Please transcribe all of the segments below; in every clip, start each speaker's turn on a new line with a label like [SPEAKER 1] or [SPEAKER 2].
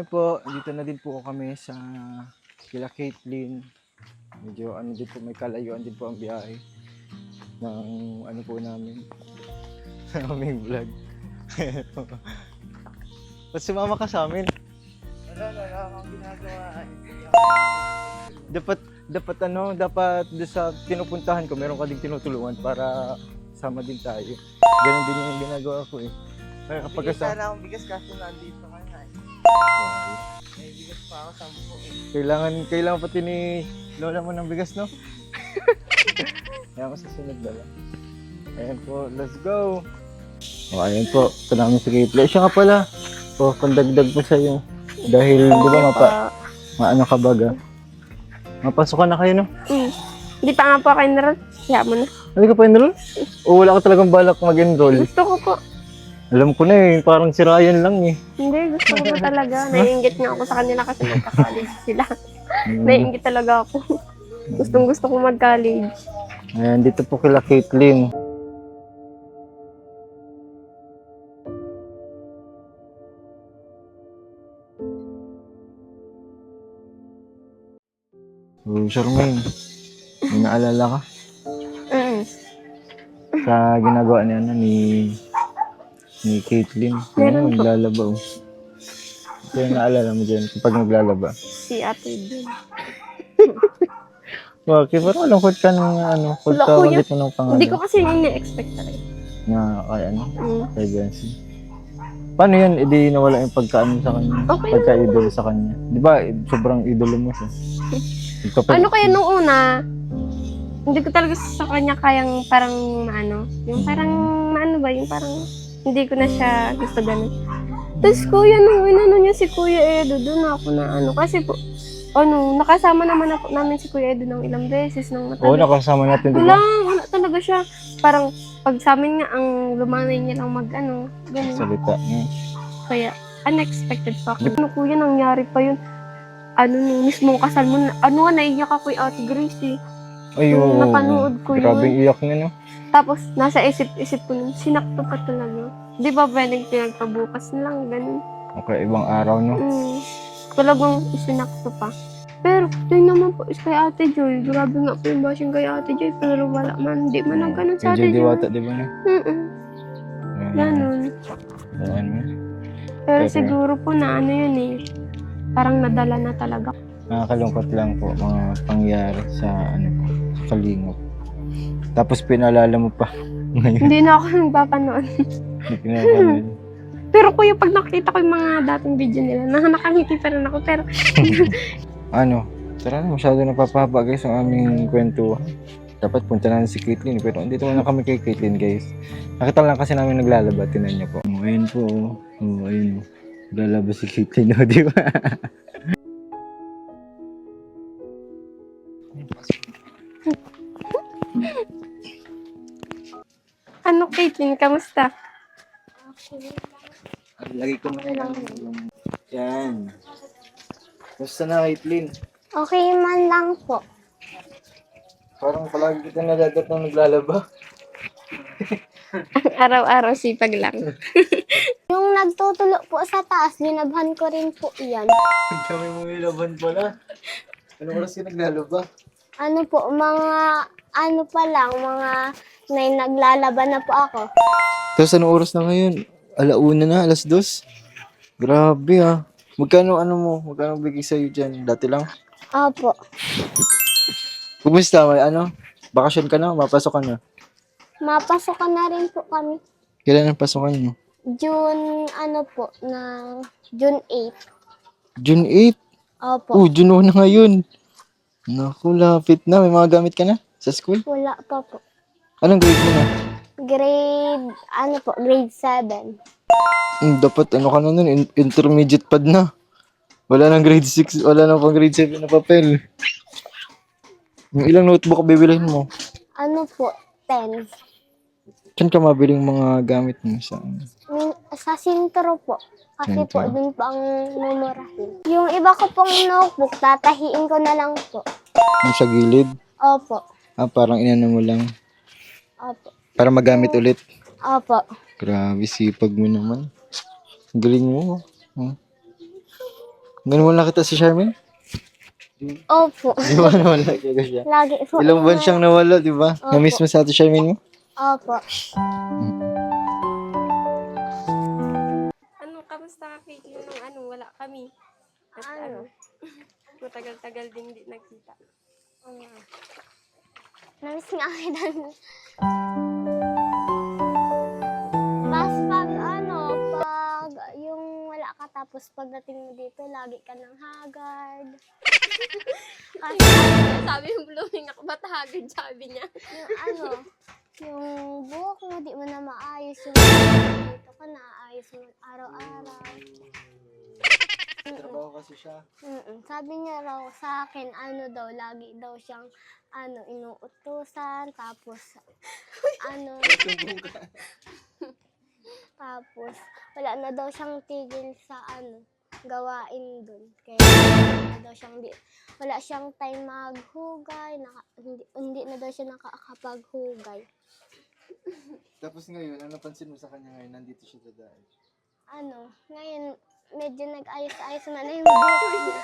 [SPEAKER 1] Ayun po, dito na din po kami sa kila Caitlyn. Medyo ano din po, may kalayuan din po ang biyahe ng ano po namin, ng aming vlog. Ba't sumama ka sa amin?
[SPEAKER 2] Wala akong ginagawa.
[SPEAKER 1] Dapat doon sa pinupuntahan ko, meron ka din tinutulungan para sama din tayo. Ganun din yung ginagawa ko eh. Kaya kapag
[SPEAKER 2] Bigyan sana akong bigas kasi nandito ka na. May bigas pa ako 10 eh.
[SPEAKER 1] Kailangan pati ni lola mo ng bigas, no? Kaya ako sa sunod dala. Ayan po, let's go! O, ayan po, ito namin si Caitlyn. Siya nga pala. O, pandagdag po sa'yo. Dahil, di ba, maano ka baga? Mapasukan na kayo, no?
[SPEAKER 3] Hindi pa nga po ako enroll. Kaya mo na.
[SPEAKER 1] Hindi ka pa enroll? O wala ka talagang balak mag-enroll?
[SPEAKER 3] Gusto ko po.
[SPEAKER 1] Alam ko na eh, parang si Ryan lang eh.
[SPEAKER 3] Hindi, gusto ko po talaga. Naiingit nga ako sa kanila kasi magka-college sila. Naiingit talaga ako. Gusto ko mag-college.
[SPEAKER 1] Ayan, dito po kila Caitlyn. Charmaine, may naalala ka? Sa ginagawa niya ni Caitlyn.
[SPEAKER 3] Meron po.
[SPEAKER 1] Naglalaba oh. Ito yung naalala mo dyan kapag naglalaba.
[SPEAKER 3] Si ate din.
[SPEAKER 1] Bakit? Parang malungkot ka ng ano,
[SPEAKER 3] Wala,
[SPEAKER 1] pagka
[SPEAKER 3] kuya.
[SPEAKER 1] ulit mo ng pangalan.
[SPEAKER 3] Hindi ko kasi ini-expect talaga.
[SPEAKER 1] Na kay ano, kay Jancy. Paano yan? Hindi nawala yung pagkaano sa kanya?
[SPEAKER 3] Okay
[SPEAKER 1] Pagka-idol sa kanya. Di ba, sobrang idolo mo siya.
[SPEAKER 3] Ano kaya nung una, hindi ko talaga sa kanya kayang parang maano. Yung parang maano ba, yung parang hindi ko na siya gusto ganun. Tapos kuya, nung inano niya si Kuya Edo, doon ako na ano. Kasi po, nakasama naman na po namin si Kuya Edo ng ilang beses. Nung
[SPEAKER 1] Oo, nakasama natin, di
[SPEAKER 3] wala,
[SPEAKER 1] ba?
[SPEAKER 3] wala talaga siya. Parang pag sa amin nga, ang lumanay niya lang mag-ano, ganun.
[SPEAKER 1] Salita.
[SPEAKER 3] Kaya, unexpected pa ako. Ano kuya, nangyari pa yun. Ano nung mismong kasal mo, naiyak ako kay Ate Grace eh.
[SPEAKER 1] Ay, oo.
[SPEAKER 3] Napanood ko yun.
[SPEAKER 1] Grabe iyak niya, no?
[SPEAKER 3] Tapos, nasa isip ko nun, sinakto pa talaga. Di ba pwedeng pinagpabukas na lang, ganun.
[SPEAKER 1] Okay, ibang araw, no?
[SPEAKER 3] Talagang isinakto pa. Pero, yun naman po is kay Ate Joy. Grabe nga po yung bashing kay Ate Joy. Pero wala man, di man ang ganun sa Ate
[SPEAKER 1] Joy
[SPEAKER 3] Joy.
[SPEAKER 1] Diwata, di ba na?
[SPEAKER 3] Ganun.
[SPEAKER 1] Ayan mo.
[SPEAKER 3] Pero
[SPEAKER 1] Pero-
[SPEAKER 3] siguro po na ano yun eh. Parang nadala na talaga.
[SPEAKER 1] Nakakalungkot lang po mga pangyari sa ano po, sa Kalingap. Tapos pinaalala mo pa ngayon.
[SPEAKER 3] Hindi na ako nagpapanood.
[SPEAKER 1] Hindi pinapanood.
[SPEAKER 3] Pero kuya, pag nakita ko yung mga dating video nila, nakangiti pa rin ako. Pero,
[SPEAKER 1] Ano, tara na, masyado napapahaba guys ang aming kwentuhan. Dapat punta na si Caitlyn, pero andito na kami kay Caitlyn guys. Nakita lang kasi namin naglalaba, tinan niyo po. Ayun po, ayun. Naglalaba si Caitlyn, di ba?
[SPEAKER 3] ano Caitlyn, kamusta?
[SPEAKER 1] Lagi ko na lang. Yan. Gusto na Caitlyn?
[SPEAKER 4] Okay man lang po.
[SPEAKER 1] Parang palagi kita nadadat na naglalaba.
[SPEAKER 3] Araw-araw sipag lang.
[SPEAKER 4] Yung nagtutulo po sa taas, linabhan ko rin po iyan.
[SPEAKER 1] Ang dami mong ilaban pala. Anong oras ka naglalaba?
[SPEAKER 4] Ano po, mga naglalaban na po ako.
[SPEAKER 1] Tapos anong oras na ngayon? Alauna na, alas 2. Grabe ah. Magkano bigay sa'yo dyan? Dati lang?
[SPEAKER 4] Opo.
[SPEAKER 1] Kumusta? May bakasyon ka na? Mapasok ka na?
[SPEAKER 4] Mapasok na rin po kami.
[SPEAKER 1] Kailan ang pasokan mo?
[SPEAKER 4] June 8.
[SPEAKER 1] June 8?
[SPEAKER 4] Opo.
[SPEAKER 1] June 1 na ngayon. Naku, lapit na. May mga gamit ka na sa school?
[SPEAKER 4] Wala pa po.
[SPEAKER 1] Anong grade mo na?
[SPEAKER 4] Grade 7.
[SPEAKER 1] Dapat ka na nun, intermediate pad na. Wala nang grade 6, wala nang pang grade 7 na papel. Yung ilang notebook bibilihin mo?
[SPEAKER 4] 10.
[SPEAKER 1] Saan ka mabiling mga gamit mo sa
[SPEAKER 4] Sa sintro po. Kasi po,
[SPEAKER 1] Sintro.
[SPEAKER 4] dun po ang mumurahin. Yung iba ko pong notebook, tatahiin ko na lang po.
[SPEAKER 1] yung sa gilid?
[SPEAKER 4] Opo.
[SPEAKER 1] Parang inano mo lang.
[SPEAKER 4] Opo.
[SPEAKER 1] Para magamit ulit.
[SPEAKER 4] Opo.
[SPEAKER 1] Grabe, sipag mo naman. Ang galing mo. Ngayon mo nakita si Charmaine?
[SPEAKER 4] Opo.
[SPEAKER 1] Di ba nawala kaya siya?
[SPEAKER 4] Lagi po.
[SPEAKER 1] Ilang buwan siyang nawala, di ba?
[SPEAKER 4] Opo.
[SPEAKER 1] Na-miss mo sa ate Charmaine mo?
[SPEAKER 4] Opo.
[SPEAKER 3] Ano, kamusta ka, Caitlyn, nung wala kami? At
[SPEAKER 4] Ano?
[SPEAKER 3] matagal-tagal din di nagkita.
[SPEAKER 4] Namiss nga kita. Mas pag yung wala ka tapos pagdating mo dito, lagi ka ng haggard. Kasi
[SPEAKER 3] Sabi yung blooming ako, ba't haggard, sabi niya.
[SPEAKER 4] yung buhok mo, di mo na maayos. Yung dito ka naayos mo araw-araw.
[SPEAKER 1] Trabaho kasi siya.
[SPEAKER 4] Sabi niya raw sa akin, lagi daw siyang, inuutusan, tapos, tapos, wala na daw siyang tigil sa, gawain dun. Kaya, wala siyang time maghugay, hindi na daw siya nakakapaghugay.
[SPEAKER 1] Tapos ngayon, ano napansin mo sa kanya ngayon? Nandito siya dadaig.
[SPEAKER 4] Ngayon, medyo nag-ayos-ayos man na yung buhok niya.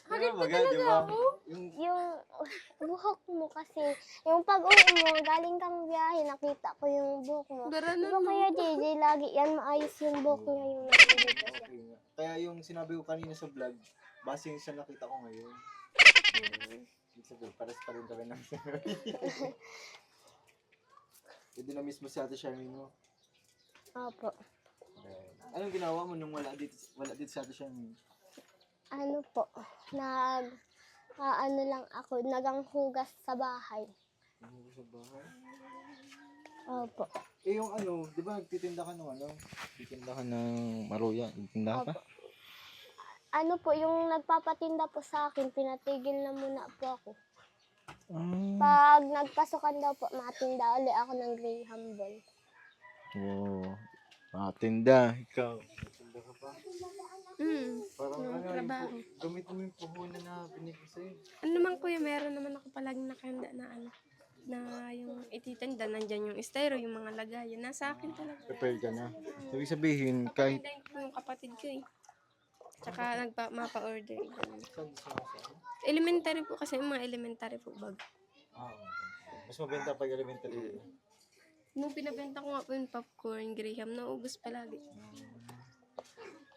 [SPEAKER 1] Ano ba, di ba?
[SPEAKER 4] Yung buhok mo kasi, yung pag-uwi mo, galing kang biyahe, nakita ko yung buhok mo.
[SPEAKER 3] Gara
[SPEAKER 4] Di
[SPEAKER 3] na,
[SPEAKER 4] ba
[SPEAKER 3] no?
[SPEAKER 4] kaya JJ, lagi yan maayos yung buhok niya yung nandito siya.
[SPEAKER 1] Okay nga. Kaya yung sinabi ko kanina sa vlog, base yung sa nakita ko ngayon. Ibig sabihin, pares pa rin kami ng Pwede na mismo si ate Charmaine mo.
[SPEAKER 4] Opo.
[SPEAKER 1] Anong ginawa mo nung wala dito si ate Charmaine?
[SPEAKER 4] Lang ako, naganghugas sa bahay.
[SPEAKER 1] Sa bahay?
[SPEAKER 4] Opo.
[SPEAKER 1] Eh yung di ba nagtitinda ka ng Nagtitinda ka ng maruya? Nagtitinda ka pa?
[SPEAKER 4] Yung nagpapatinda po sa akin, pinatigil na muna po ako.
[SPEAKER 1] Ah.
[SPEAKER 4] Pag nagpasukan daw po, matinda ulit ako ng Graham Ball.
[SPEAKER 1] Wow. Tinda. Ikaw. Tinda ka pa? Parang
[SPEAKER 3] trabaho.
[SPEAKER 1] Gamit mo yung puhunan na binigay sa'yo.
[SPEAKER 3] Ano naman, kuya, meron naman ako palaging nakahanda na yung ititinda, nandyan yung estero, yung mga lagayan. Nasa akin talaga.
[SPEAKER 1] Prepared ka na. Ibig sabihin, kahit...
[SPEAKER 3] Papahindahin ko yung kapatid ko eh. Tsaka mapa-order. Elementary po kasi, yung mga elementary po bag.
[SPEAKER 1] Mas mabenta pag elementary.
[SPEAKER 3] Nung pinabenta ko nga po yung popcorn, Graham, naubos palagi.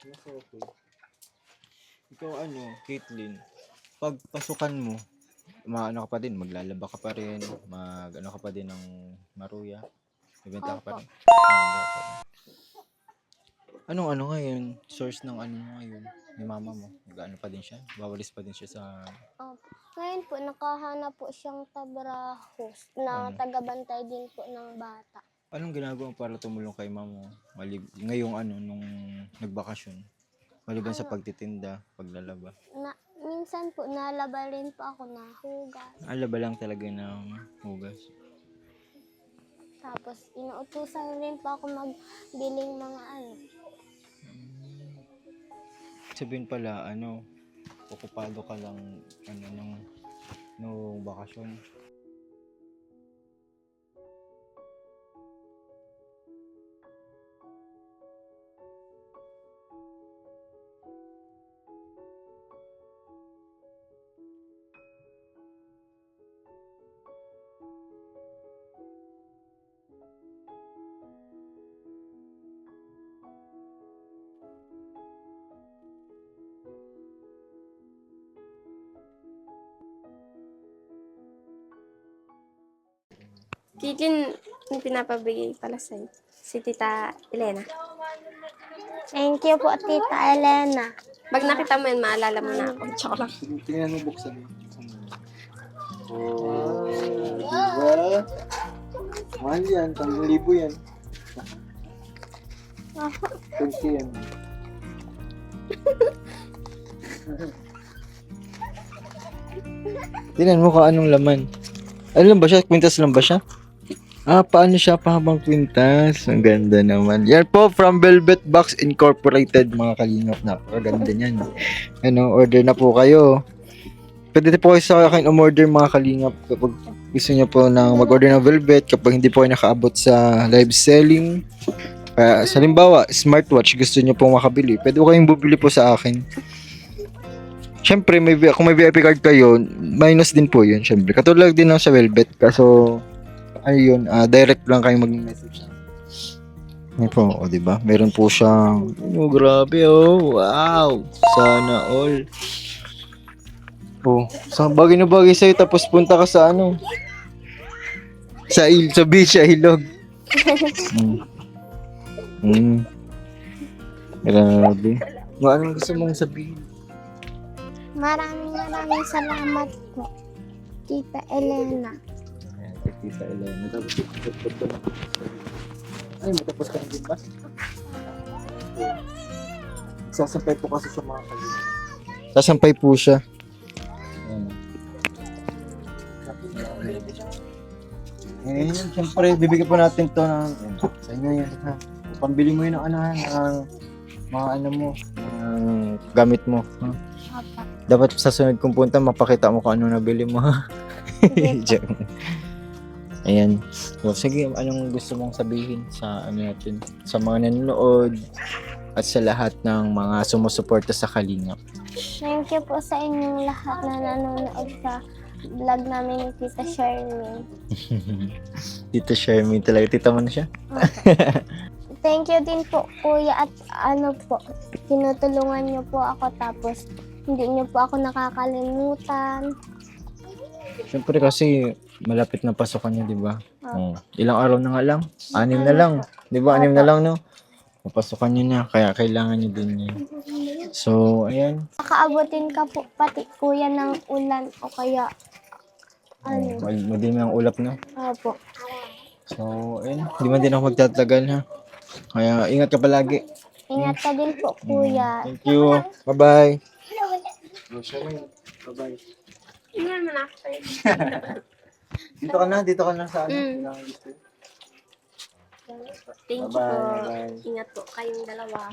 [SPEAKER 1] Mas okay. Ikaw Caitlyn, pag pasukan mo, ka pa din, maglalaba ka pa rin, ka pa din ng maruya, bibenta ka pa rin. Anong ngayon, source ng mo ngayon, ni mama mo? Nag-ano pa din siya? Bawalis pa din siya sa...
[SPEAKER 4] Opo. Ngayon po, nakahanap po siyang tabrahos na tagabantay din po ng bata.
[SPEAKER 1] Anong ginagawa mo para tumulong kay mama mo? Ngayong nung nagbakasyon? Maliban sa pagtitinda, paglalaba.
[SPEAKER 4] Minsan po, nalaba rin po ako na hugas.
[SPEAKER 1] Laba lang talaga ng hugas.
[SPEAKER 4] Tapos, inuutusan rin po ako magbiling mga
[SPEAKER 1] Sabihin pala, okupado ka lang, nung bakasyon.
[SPEAKER 3] Caitlyn, yung pinapabigay pala sa'yo, si Tita Elena.
[SPEAKER 4] Thank you po, Tita Elena.
[SPEAKER 3] Pag nakita mo yun, maalala mo na ako. Tsaka lang.
[SPEAKER 1] Tingnan mo, buksan mo. Diba? Mahal yan, 10,000 yan. 20 yan. Tingnan mo kung anong laman. Ano lang ba siya? Kwintas lang ba siya? Paano siya? Pahabang kwintas. Ang ganda naman. Yan po, from Velvet Box Incorporated, mga kalingap. Napakaganda niyan. Order na po kayo. Pwede po kayo sa akin umorder, mga kalingap, kapag gusto niyo po na mag-order ng Velvet, kapag hindi po kayo nakaabot sa live selling. Sa halimbawa, smartwatch gusto niyo pong makabili, pwede ko kayong bumili po sa akin. Siyempre, kung may VIP card kayo, minus din po yun, siyempre. Katulad din ng sa Velvet, kaso, ayun, direct lang kayo mag-message. Ayun po, o diba? Meron po siyang, oh, grabe, oh, wow, sana all. Oh, bagay na bagay sa'yo, tapos punta ka sa ano, sa beach, sa ilog. Grabe. Anong gusto mong sabihin?
[SPEAKER 4] Maraming salamat po, Tita Elena.
[SPEAKER 1] Ayan, kay Tita Elena. Tapos, ay, matapos ka na din ba? Sasampay po kasi sa mga kalimutan. Sasampay po siya. Ayan, siyempre, bibigyan po natin to ng, sa inyo yan, ha? Pambili mo yun ng mga ano mo, gamit mo, ha?
[SPEAKER 4] Papa.
[SPEAKER 1] Dapat sa sunod kong punta, mapakita mo kung ano nabili mo, ha? Joke. Ayan. So, sige, anong gusto mong sabihin sa ano natin, sa mga nanonood at sa lahat ng mga sumusuporta sa Kalingap?
[SPEAKER 4] Thank you po sa inyong lahat na nanonood sa vlog namin ni Tita Sherlyn.
[SPEAKER 1] Tita Shermy talaga, tita mo na siya?
[SPEAKER 4] Thank you din po, Kuya, at ano po, tinutulungan niyo po ako, tapos hindi niyo po ako nakakalimutan.
[SPEAKER 1] Siyempre kasi malapit na pasukan niya, di ba? Oh. Ilang araw na nga lang? 6 na lang. Di ba? 6 na lang, no? Papasukan niyo na, kaya kailangan niyo din niya. So, ayan.
[SPEAKER 4] Nakaabutin ka po pati, Kuya, ng ulan o kaya ano.
[SPEAKER 1] Madami ang ulap na.
[SPEAKER 4] Opo.
[SPEAKER 1] So, ayun. Hindi man din ako magtatagal, ha? Kaya ingat ka palagi.
[SPEAKER 4] Ingat ka din po, Kuya.
[SPEAKER 1] Thank you. Bye-bye. Bye-bye.
[SPEAKER 3] Ingat mo na.
[SPEAKER 1] Dito ka na sa ano.
[SPEAKER 3] Thank you po.
[SPEAKER 1] Bye-bye.
[SPEAKER 3] Ingat po kayong dalawa.